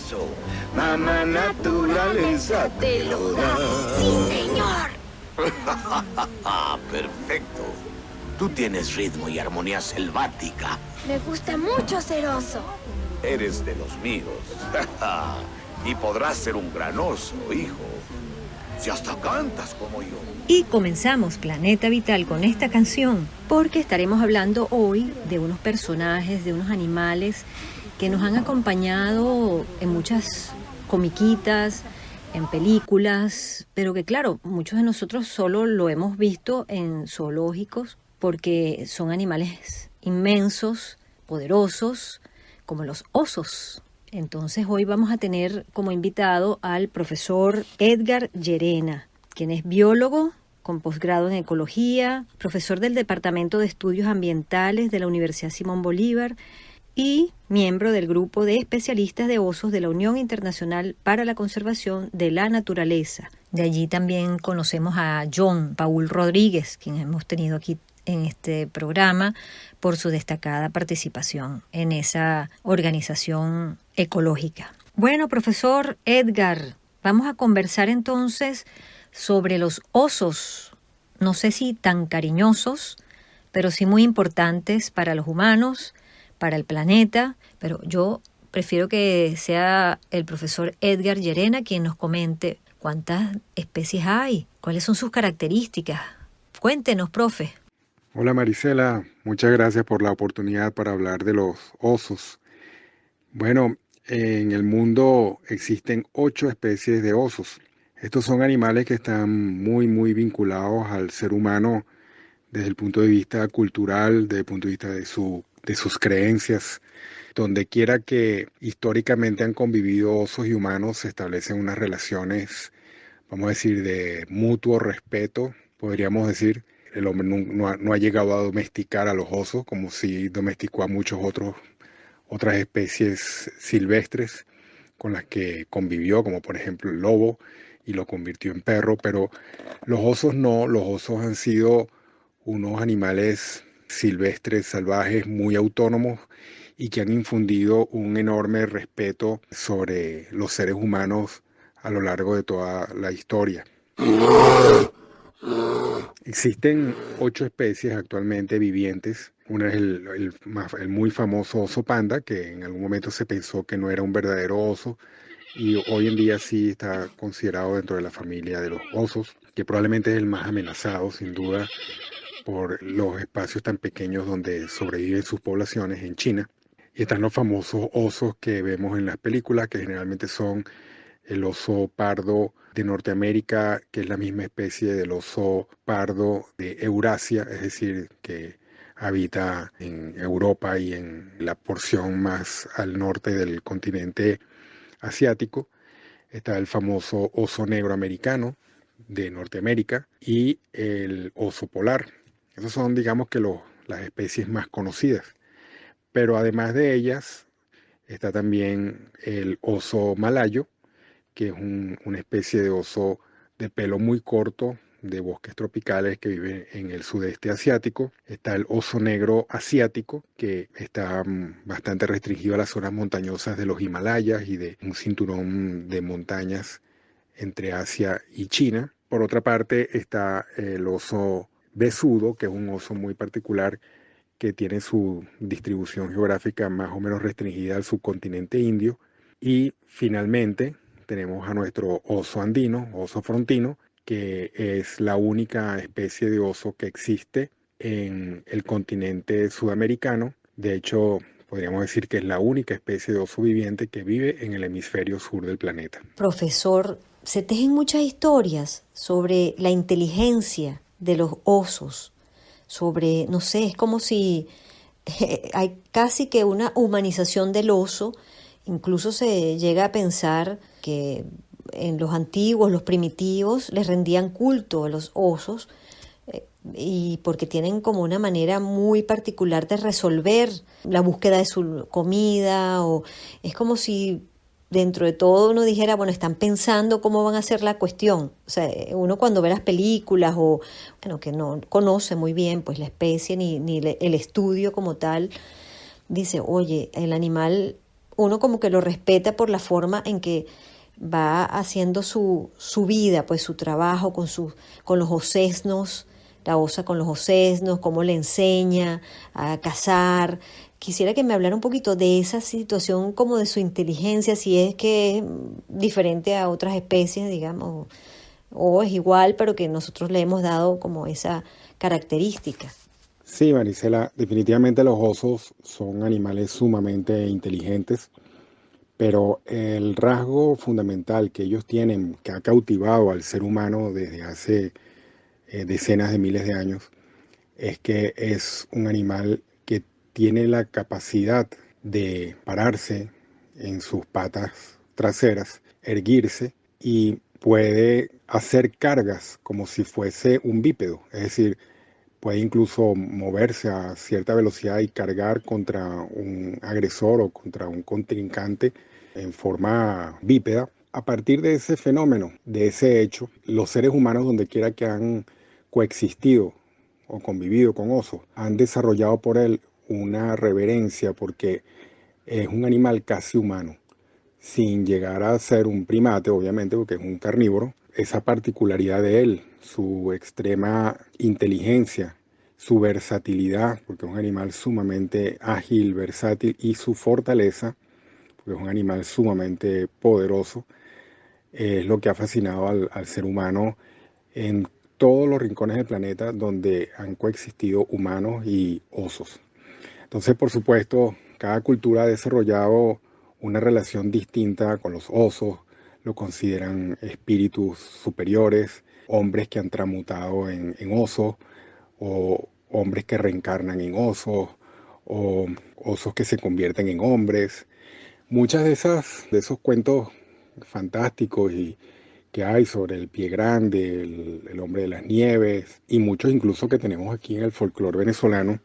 eso. Mamá naturaleza te lo da. ¡Sí, señor! Perfecto. Tú tienes ritmo y armonía selvática. Me gusta mucho ser oso. Eres de los míos. Y podrás ser un gran oso, hijo. Si hasta cantas como yo. Y comenzamos Planeta Vital con esta canción porque estaremos hablando hoy de unos personajes, de unos animales que nos han acompañado en muchas comiquitas, en películas, pero que claro, muchos de nosotros solo lo hemos visto en zoológicos porque son animales inmensos, poderosos, como los osos. Entonces hoy vamos a tener como invitado al profesor Edgar Llerena, quien es biólogo con posgrado en ecología, profesor del Departamento de Estudios Ambientales de la Universidad Simón Bolívar y miembro del grupo de especialistas de osos de la Unión Internacional para la Conservación de la Naturaleza. De allí también conocemos a John Paul Rodríguez, quien hemos tenido aquí en este programa por su destacada participación en esa organización ecológica. Bueno, profesor Edgar, vamos a conversar entonces sobre los osos, no sé si tan cariñosos, pero sí muy importantes para los humanos, para el planeta, pero yo prefiero que sea el profesor Edgar Llerena quien nos comente cuántas especies hay, cuáles son sus características. Cuéntenos, profe. Hola Marisela, muchas gracias por la oportunidad para hablar de los osos. Bueno, en el mundo existen 8 especies de osos. Estos son animales que están muy vinculados al ser humano desde el punto de vista cultural, desde el punto de vista de sus creencias. Donde quiera que históricamente han convivido osos y humanos, se establecen unas relaciones, vamos a decir, de mutuo respeto, podríamos decir. El hombre no ha llegado a domesticar a los osos como si domesticó a otras especies silvestres con las que convivió, como por ejemplo el lobo, y lo convirtió en perro, pero los osos no, los osos han sido unos animales silvestres, salvajes, muy autónomos y que han infundido un enorme respeto sobre los seres humanos a lo largo de toda la historia. Existen 8 especies actualmente vivientes. Una es el muy famoso oso panda, que en algún momento se pensó que no era un verdadero oso y hoy en día sí está considerado dentro de la familia de los osos, que probablemente es el más amenazado, sin duda, por los espacios tan pequeños donde sobreviven sus poblaciones en China. Y están los famosos osos que vemos en las películas, que generalmente son el oso pardo de Norteamérica, que es la misma especie del oso pardo de Eurasia, es decir, que habita en Europa y en la porción más al norte del continente asiático. Está el famoso oso negro americano de Norteamérica y el oso polar. Esos son, digamos, que las especies más conocidas. Pero además de ellas, está también el oso malayo, que es una especie de oso de pelo muy corto, de bosques tropicales que vive en el sudeste asiático. Está el oso negro asiático, que está bastante restringido a las zonas montañosas de los Himalayas y de un cinturón de montañas entre Asia y China. Por otra parte está el oso besudo, que es un oso muy particular que tiene su distribución geográfica más o menos restringida al subcontinente indio. Y finalmente tenemos a nuestro oso andino, oso frontino, que es la única especie de oso que existe en el continente sudamericano. De hecho, podríamos decir que es la única especie de oso viviente que vive en el hemisferio sur del planeta. Profesor, se tejen muchas historias sobre la inteligencia de los osos, sobre, no sé, es como si hay casi que una humanización del oso. Incluso se llega a pensar que en los antiguos, los primitivos, les rendían culto a los osos y porque tienen como una manera muy particular de resolver la búsqueda de su comida, o es como si dentro de todo uno dijera, bueno, están pensando cómo van a hacer la cuestión. O sea, uno cuando ve las películas o, bueno, que no conoce muy bien pues la especie ni el estudio como tal, dice, oye, el animal uno como que lo respeta por la forma en que va haciendo su vida, pues su trabajo con los osesnos, la osa con los osesnos, cómo le enseña a cazar. Quisiera que me hablara un poquito de esa situación, como de su inteligencia, si es que es diferente a otras especies, digamos, o es igual, pero que nosotros le hemos dado como esa característica. Sí, Marisela, definitivamente los osos son animales sumamente inteligentes, pero el rasgo fundamental que ellos tienen, que ha cautivado al ser humano desde hace decenas de miles de años, es que es un animal que tiene la capacidad de pararse en sus patas traseras, erguirse y puede hacer cargas como si fuese un bípedo, es decir, puede incluso moverse a cierta velocidad y cargar contra un agresor o contra un contrincante en forma bípeda. A partir de ese fenómeno, de ese hecho, los seres humanos, donde quiera que han coexistido o convivido con osos, han desarrollado por él una reverencia porque es un animal casi humano, sin llegar a ser un primate, obviamente, porque es un carnívoro. Esa particularidad de él, su extrema inteligencia, su versatilidad, porque es un animal sumamente ágil, versátil, y su fortaleza, porque es un animal sumamente poderoso, es lo que ha fascinado al ser humano en todos los rincones del planeta donde han coexistido humanos y osos. Entonces, por supuesto, cada cultura ha desarrollado una relación distinta con los osos, lo consideran espíritus superiores, hombres que han transmutado en osos, o hombres que reencarnan en osos, o osos que se convierten en hombres. Muchas de esos cuentos fantásticos que hay sobre el pie grande, el hombre de las nieves, y muchos incluso que tenemos aquí en el folclore venezolano,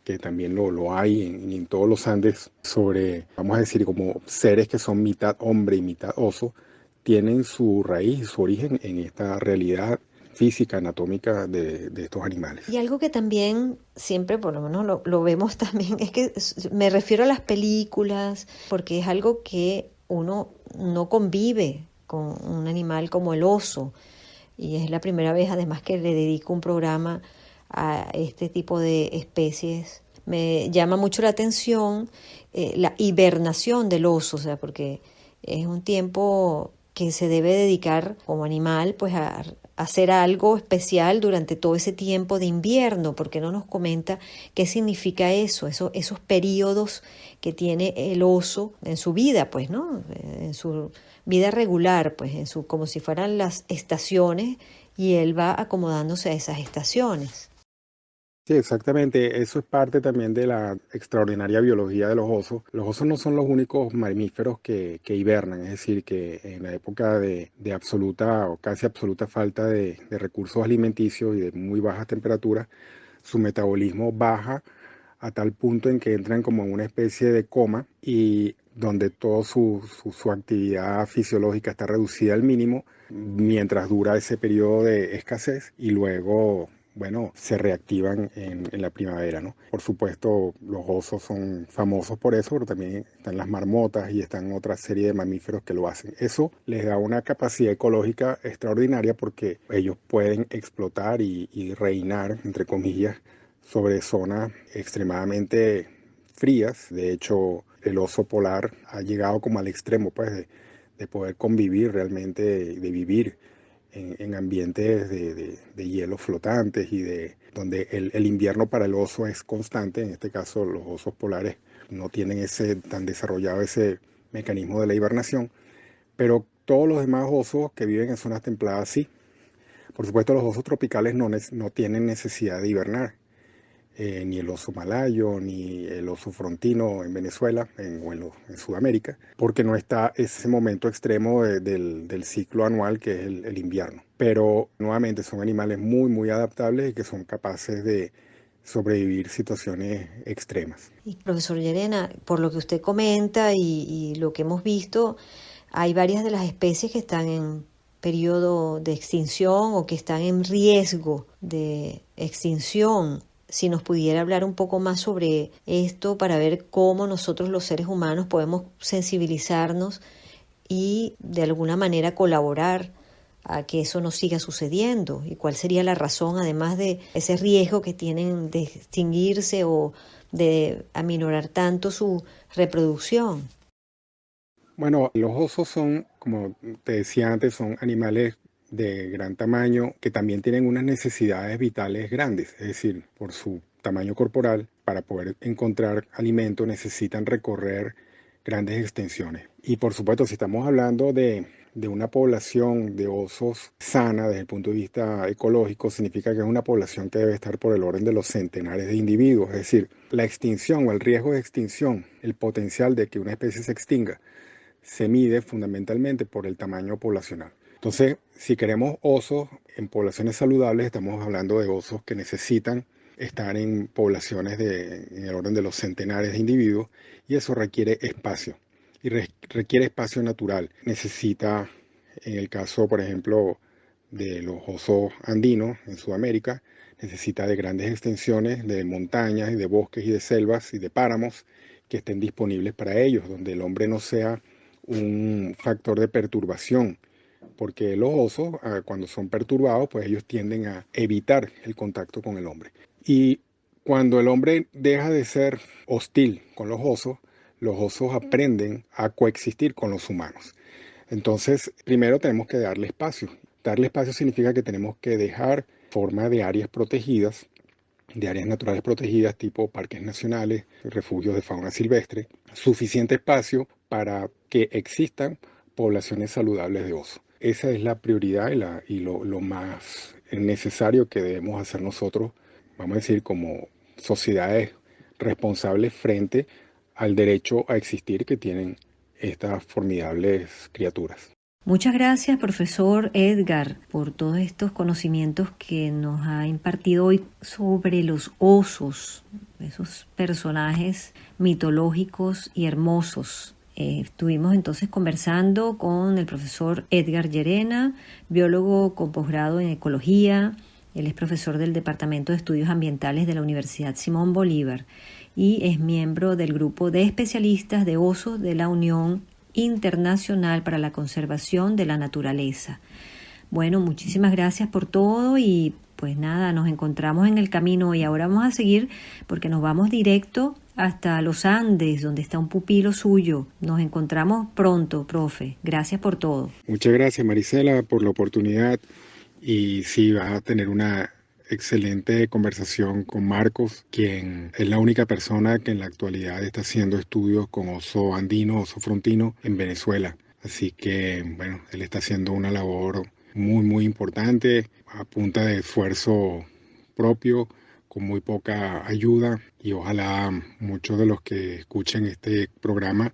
que también lo hay en todos los Andes, sobre, vamos a decir, como seres que son mitad hombre y mitad oso, tienen su raíz y su origen en esta realidad física, anatómica de estos animales. Y algo que también siempre, por lo menos lo vemos también, es que me refiero a las películas, porque es algo que uno no convive con un animal como el oso. Y es la primera vez además que le dedico un programa a este tipo de especies. Me llama mucho la atención la hibernación del oso, o sea, porque es un tiempo que se debe dedicar como animal pues a hacer algo especial durante todo ese tiempo de invierno, porque no nos comenta qué significa esos periodos que tiene el oso en su vida, pues, ¿no? En su vida regular, pues, como si fueran las estaciones, y él va acomodándose a esas estaciones. Sí, exactamente. Eso es parte también de la extraordinaria biología de los osos. Los osos no son los únicos mamíferos que hibernan, es decir, que en la época de absoluta o casi absoluta falta de recursos alimenticios y de muy bajas temperaturas, su metabolismo baja a tal punto en que entran como en una especie de coma y donde toda su actividad fisiológica está reducida al mínimo mientras dura ese periodo de escasez y luego, bueno, se reactivan en la primavera, ¿no? Por supuesto, los osos son famosos por eso, pero también están las marmotas y están otra serie de mamíferos que lo hacen. Eso les da una capacidad ecológica extraordinaria porque ellos pueden explotar y reinar, entre comillas, sobre zonas extremadamente frías. De hecho, el oso polar ha llegado como al extremo, pues, de poder convivir realmente, de vivir en ambientes de hielo flotantes y donde el invierno para el oso es constante. En este caso, los osos polares no tienen tan desarrollado ese mecanismo de la hibernación, pero todos los demás osos que viven en zonas templadas sí. Por supuesto, los osos tropicales no tienen necesidad de hibernar. Ni el oso malayo, ni el oso frontino en Venezuela o en Sudamérica, porque no está ese momento extremo del ciclo anual que es el invierno. Pero nuevamente son animales muy, muy adaptables y que son capaces de sobrevivir situaciones extremas. Y profesor Llerena, por lo que usted comenta y lo que hemos visto, hay varias de las especies que están en periodo de extinción o que están en riesgo de extinción. si nos pudiera hablar un poco más sobre esto para ver cómo nosotros los seres humanos podemos sensibilizarnos y de alguna manera colaborar a que eso no siga sucediendo, y cuál sería la razón, además de ese riesgo que tienen de extinguirse o de aminorar tanto su reproducción. Bueno, los osos son, como te decía antes, son animales de gran tamaño que también tienen unas necesidades vitales grandes, es decir, por su tamaño corporal, para poder encontrar alimento necesitan recorrer grandes extensiones. Y por supuesto, si estamos hablando de una población de osos sana desde el punto de vista ecológico, significa que es una población que debe estar por el orden de los centenares de individuos, es decir, la extinción o el riesgo de extinción, el potencial de que una especie se extinga, se mide fundamentalmente por el tamaño poblacional. Entonces, si queremos osos en poblaciones saludables, estamos hablando de osos que necesitan estar en poblaciones en el orden de los centenares de individuos, y eso requiere espacio, y requiere espacio natural. Necesita, en el caso, por ejemplo, de los osos andinos en Sudamérica, necesita de grandes extensiones de montañas y de bosques y de selvas y de páramos que estén disponibles para ellos, donde el hombre no sea un factor de perturbación, porque los osos, cuando son perturbados, pues ellos tienden a evitar el contacto con el hombre. Y cuando el hombre deja de ser hostil con los osos aprenden a coexistir con los humanos. Entonces, primero tenemos que darle espacio. Darle espacio significa que tenemos que dejar forma de áreas protegidas, de áreas naturales protegidas tipo parques nacionales, refugios de fauna silvestre, suficiente espacio para que existan poblaciones saludables de osos. Esa es la prioridad y lo más necesario que debemos hacer nosotros, vamos a decir, como sociedades responsables frente al derecho a existir que tienen estas formidables criaturas. Muchas gracias, profesor Edgar, por todos estos conocimientos que nos ha impartido hoy sobre los osos, esos personajes mitológicos y hermosos. Estuvimos entonces conversando con el profesor Edgar Llerena, biólogo con posgrado en ecología. Él es profesor del Departamento de Estudios Ambientales de la Universidad Simón Bolívar y es miembro del grupo de especialistas de osos de la Unión Internacional para la Conservación de la Naturaleza. Bueno, muchísimas gracias por todo y pues nada, nos encontramos en el camino y ahora vamos a seguir porque nos vamos directo hasta los Andes, donde está un pupilo suyo. Nos encontramos pronto, profe. Gracias por todo. Muchas gracias, Marisela, por la oportunidad. Y sí, vas a tener una excelente conversación con Marcos, quien es la única persona que en la actualidad está haciendo estudios con oso andino, oso frontino en Venezuela. Así que, bueno, él está haciendo una labor muy, muy importante a punta de esfuerzo propio, con muy poca ayuda, y ojalá muchos de los que escuchen este programa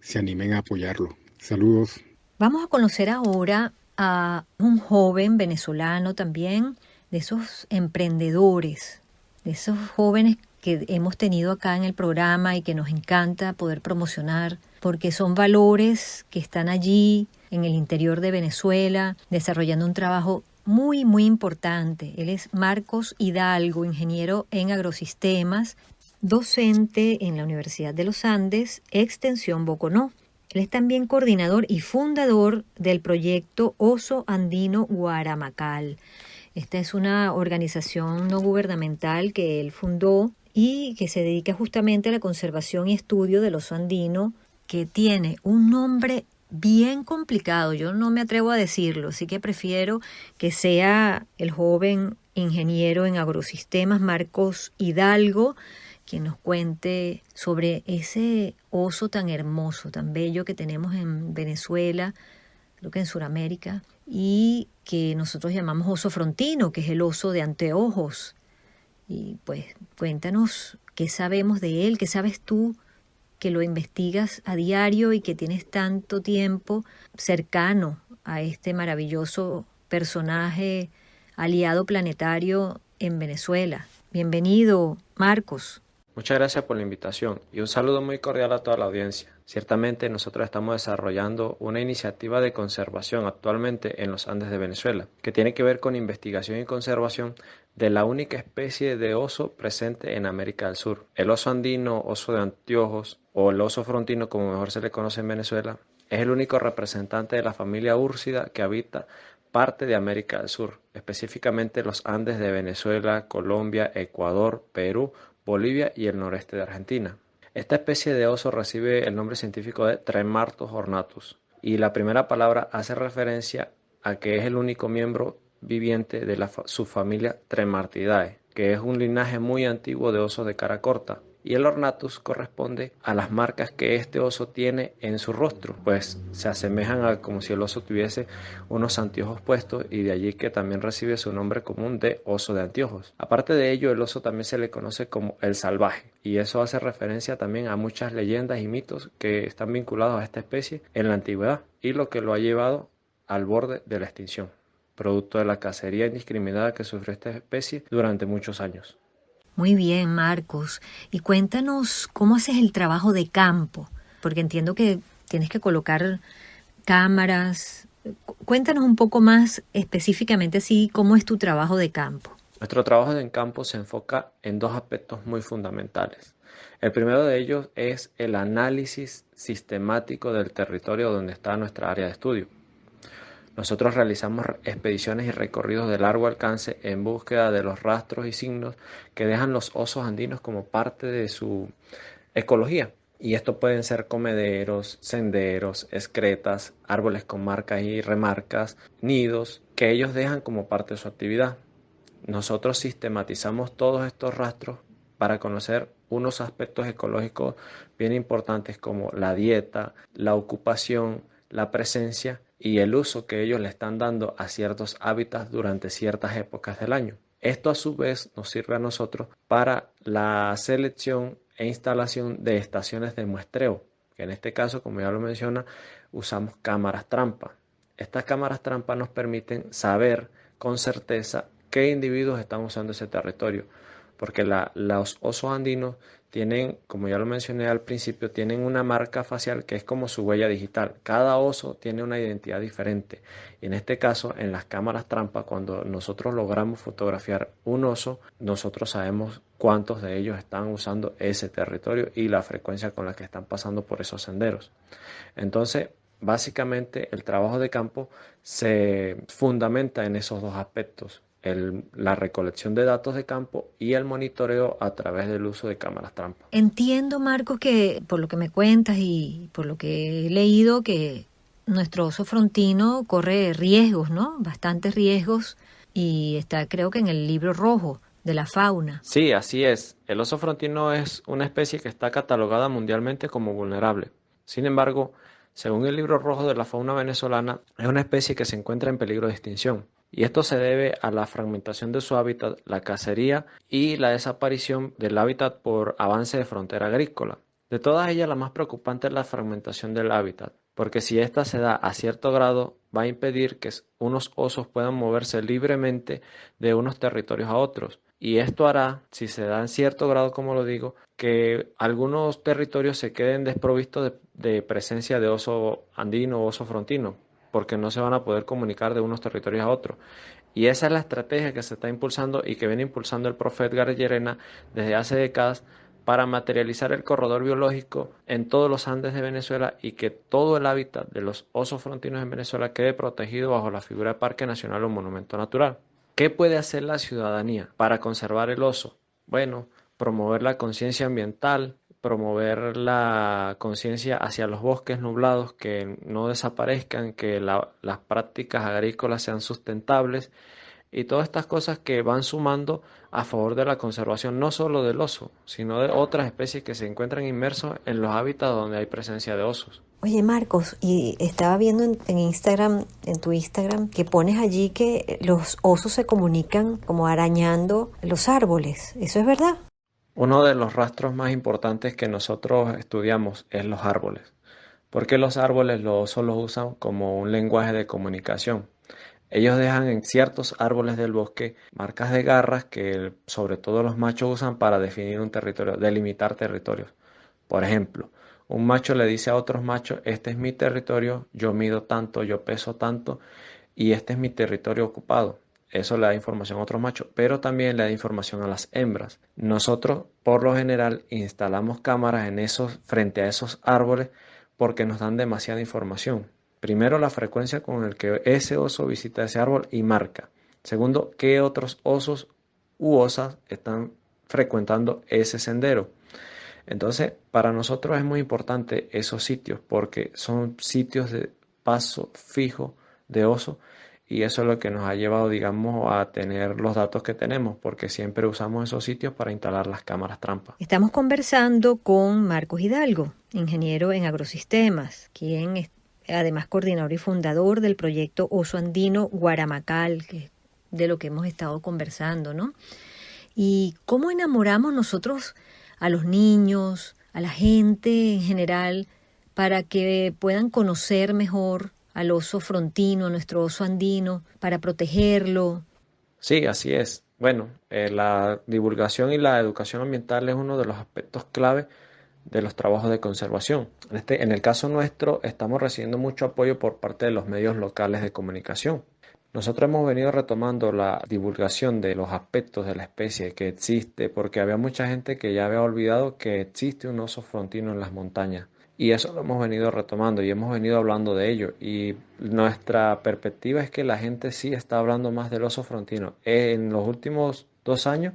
se animen a apoyarlo. Saludos. Vamos a conocer ahora a un joven venezolano también, de esos emprendedores, de esos jóvenes que hemos tenido acá en el programa y que nos encanta poder promocionar, porque son valores que están allí en el interior de Venezuela, desarrollando un trabajo muy, muy importante. Él es Marcos Hidalgo, ingeniero en agrosistemas, docente en la Universidad de los Andes, Extensión Boconó. Él es también coordinador y fundador del proyecto Oso Andino Guaramacal. Esta es una organización no gubernamental que él fundó y que se dedica justamente a la conservación y estudio del oso andino, que tiene un nombre bien complicado. Yo no me atrevo a decirlo, así que prefiero que sea el joven ingeniero en agrosistemas Marcos Hidalgo quien nos cuente sobre ese oso tan hermoso, tan bello que tenemos en Venezuela, creo que en Sudamérica, y que nosotros llamamos oso frontino, que es el oso de anteojos. Y pues cuéntanos qué sabemos de él, qué sabes tú que lo investigas a diario y que tienes tanto tiempo cercano a este maravilloso personaje aliado planetario en Venezuela. Bienvenido, Marcos. Muchas gracias por la invitación y un saludo muy cordial a toda la audiencia. Ciertamente nosotros estamos desarrollando una iniciativa de conservación actualmente en los Andes de Venezuela, que tiene que ver con investigación y conservación de la única especie de oso presente en América del Sur. El oso andino, oso de anteojos o el oso frontino, como mejor se le conoce en Venezuela, es el único representante de la familia úrcida que habita parte de América del Sur, específicamente los Andes de Venezuela, Colombia, Ecuador, Perú, Bolivia y el noreste de Argentina. Esta especie de oso recibe el nombre científico de Tremartos ornatus y la primera palabra hace referencia a que es el único miembro viviente de la subfamilia Tremartidae, que es un linaje muy antiguo de osos de cara corta. Y el ornatus corresponde a las marcas que este oso tiene en su rostro, pues se asemejan a como si el oso tuviese unos anteojos puestos y de allí que también recibe su nombre común de oso de anteojos. Aparte de ello, el oso también se le conoce como el salvaje y eso hace referencia también a muchas leyendas y mitos que están vinculados a esta especie en la antigüedad y lo que lo ha llevado al borde de la extinción, producto de la cacería indiscriminada que sufrió esta especie durante muchos años. Muy bien, Marcos. Y cuéntanos cómo haces el trabajo de campo, porque entiendo que tienes que colocar cámaras. Cuéntanos un poco más específicamente así cómo es tu trabajo de campo. Nuestro trabajo en campo se enfoca en dos aspectos muy fundamentales. El primero de ellos es el análisis sistemático del territorio donde está nuestra área de estudio. Nosotros realizamos expediciones y recorridos de largo alcance en búsqueda de los rastros y signos que dejan los osos andinos como parte de su ecología. Y esto pueden ser comederos, senderos, excretas, árboles con marcas y remarcas, nidos, que ellos dejan como parte de su actividad. Nosotros sistematizamos todos estos rastros para conocer unos aspectos ecológicos bien importantes como la dieta, la ocupación, la presencia y el uso que ellos le están dando a ciertos hábitats durante ciertas épocas del año. Esto a su vez nos sirve a nosotros para la selección e instalación de estaciones de muestreo, que en este caso, como ya lo menciona, usamos cámaras trampa. Estas cámaras trampa nos permiten saber con certeza qué individuos están usando ese territorio, porque los osos andinos tienen, como ya lo mencioné al principio, tienen una marca facial que es como su huella digital. Cada oso tiene una identidad diferente. Y en este caso, en las cámaras trampa, cuando nosotros logramos fotografiar un oso, nosotros sabemos cuántos de ellos están usando ese territorio y la frecuencia con la que están pasando por esos senderos. Entonces, básicamente, el trabajo de campo se fundamenta en esos dos aspectos. La recolección de datos de campo y el monitoreo a través del uso de cámaras trampa. Entiendo, Marcos, que por lo que me cuentas y por lo que he leído, que nuestro oso frontino corre riesgos, ¿no? Bastantes riesgos y está, creo que en el libro rojo de la fauna. Sí, así es. El oso frontino es una especie que está catalogada mundialmente como vulnerable. Sin embargo, según el libro rojo de la fauna venezolana, es una especie que se encuentra en peligro de extinción. Y esto se debe a la fragmentación de su hábitat, la cacería y la desaparición del hábitat por avance de frontera agrícola. De todas ellas, la más preocupante es la fragmentación del hábitat, porque si ésta se da a cierto grado, va a impedir que unos osos puedan moverse libremente de unos territorios a otros. Y esto hará, si se da en cierto grado, como lo digo, que algunos territorios se queden desprovistos de presencia de oso andino o oso frontino, porque no se van a poder comunicar de unos territorios a otros. Y esa es la estrategia que se está impulsando y que viene impulsando el profe Edgar Llerena desde hace décadas para materializar el corredor biológico en todos los Andes de Venezuela y que todo el hábitat de los osos frontinos en Venezuela quede protegido bajo la figura de Parque Nacional o Monumento Natural. ¿Qué puede hacer la ciudadanía para conservar el oso? Bueno, promover la conciencia ambiental, promover la conciencia hacia los bosques nublados, que no desaparezcan, que las prácticas agrícolas sean sustentables y todas estas cosas que van sumando a favor de la conservación no solo del oso, sino de otras especies que se encuentran inmersos en los hábitats donde hay presencia de osos. Oye, Marcos, y estaba viendo en Instagram, en tu Instagram, que pones allí que los osos se comunican como arañando los árboles. ¿Eso es verdad? Uno de los rastros más importantes que nosotros estudiamos es los árboles, porque los árboles los osos los usan como un lenguaje de comunicación. Ellos dejan en ciertos árboles del bosque marcas de garras que sobre todo los machos usan para definir un territorio, delimitar territorios. Por ejemplo, un macho le dice a otros machos, este es mi territorio, yo mido tanto, yo peso tanto y este es mi territorio ocupado. Eso le da información a otros machos, pero también le da información a las hembras. Nosotros, por lo general, instalamos cámaras frente a esos árboles porque nos dan demasiada información. Primero, la frecuencia con el que ese oso visita ese árbol y marca. Segundo, qué otros osos u osas están frecuentando ese sendero. Entonces, para nosotros es muy importante esos sitios porque son sitios de paso fijo de oso y eso es lo que nos ha llevado, digamos, a tener los datos que tenemos porque siempre usamos esos sitios para instalar las cámaras trampa. Estamos conversando con Marcos Hidalgo, ingeniero en agrosistemas, quien es además coordinador y fundador del proyecto Oso Andino Guaramacal, que es de lo que hemos estado conversando, ¿no? Y cómo enamoramos nosotros a los niños, a la gente en general, para que puedan conocer mejor al oso frontino, a nuestro oso andino, para protegerlo. Sí, así es. Bueno, la divulgación y la educación ambiental es uno de los aspectos clave de los trabajos de conservación. En el caso nuestro, estamos recibiendo mucho apoyo por parte de los medios locales de comunicación. Nosotros hemos venido retomando la divulgación de los aspectos de la especie que existe, porque había mucha gente que ya había olvidado que existe un oso frontino en las montañas. Y eso lo hemos venido retomando y hemos venido hablando de ello. Y nuestra perspectiva es que la gente sí está hablando más del oso frontino en los últimos 2 años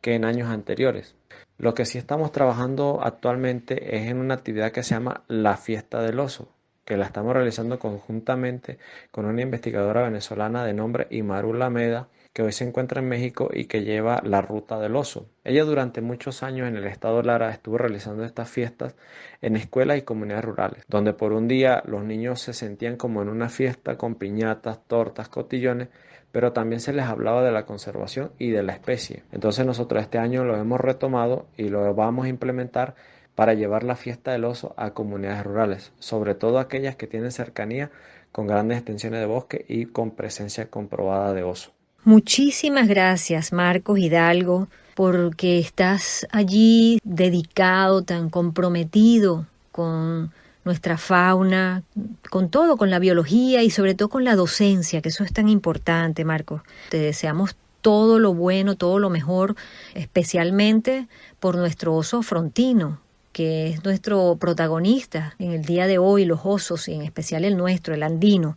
que en años anteriores. Lo que sí estamos trabajando actualmente es en una actividad que se llama la Fiesta del Oso, que la estamos realizando conjuntamente con una investigadora venezolana de nombre Imaru Lameda, que hoy se encuentra en México y que lleva la Ruta del Oso. Ella durante muchos años en el estado Lara estuvo realizando estas fiestas en escuelas y comunidades rurales, donde por un día los niños se sentían como en una fiesta con piñatas, tortas, cotillones, pero también se les hablaba de la conservación y de la especie. Entonces nosotros este año lo hemos retomado y lo vamos a implementar para llevar la Fiesta del Oso a comunidades rurales, sobre todo aquellas que tienen cercanía con grandes extensiones de bosque y con presencia comprobada de oso. Muchísimas gracias, Marcos Hidalgo, porque estás allí dedicado, tan comprometido con nuestra fauna, con todo, con la biología y sobre todo con la docencia, que eso es tan importante, Marcos. Te deseamos todo lo bueno, todo lo mejor, especialmente por nuestro oso frontino, que es nuestro protagonista en el día de hoy, los osos, y en especial el nuestro, el andino.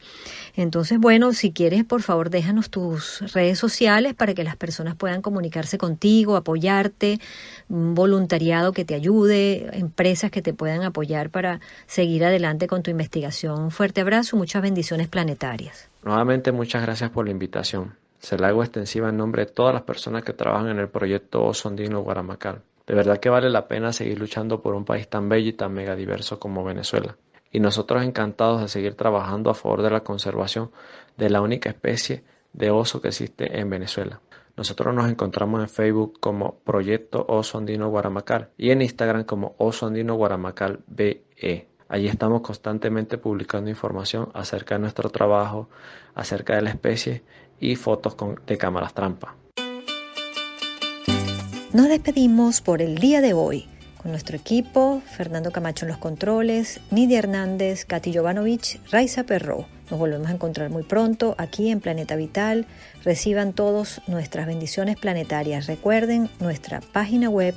Entonces, bueno, si quieres, por favor, déjanos tus redes sociales para que las personas puedan comunicarse contigo, apoyarte, un voluntariado que te ayude, empresas que te puedan apoyar para seguir adelante con tu investigación. Un fuerte abrazo, muchas bendiciones planetarias. Nuevamente, muchas gracias por la invitación. Se la hago extensiva en nombre de todas las personas que trabajan en el proyecto Oso Andino Guaramacal. De verdad que vale la pena seguir luchando por un país tan bello y tan megadiverso como Venezuela. Y nosotros encantados de seguir trabajando a favor de la conservación de la única especie de oso que existe en Venezuela. Nosotros nos encontramos en Facebook como Proyecto Oso Andino Guaramacal y en Instagram como Oso Andino Guaramacal BE. Allí estamos constantemente publicando información acerca de nuestro trabajo, acerca de la especie y fotos de cámaras trampa. Nos despedimos por el día de hoy con nuestro equipo, Fernando Camacho en los controles, Nidia Hernández, Katy Jovanovic, Raiza Perró. Nos volvemos a encontrar muy pronto aquí en Planeta Vital. Reciban todos nuestras bendiciones planetarias. Recuerden nuestra página web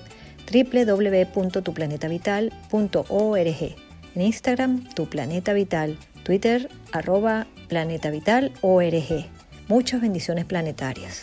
www.tuplanetavital.org. En Instagram, Tu Planeta Vital, Twitter, @PlanetaVitalORG. Muchas bendiciones planetarias.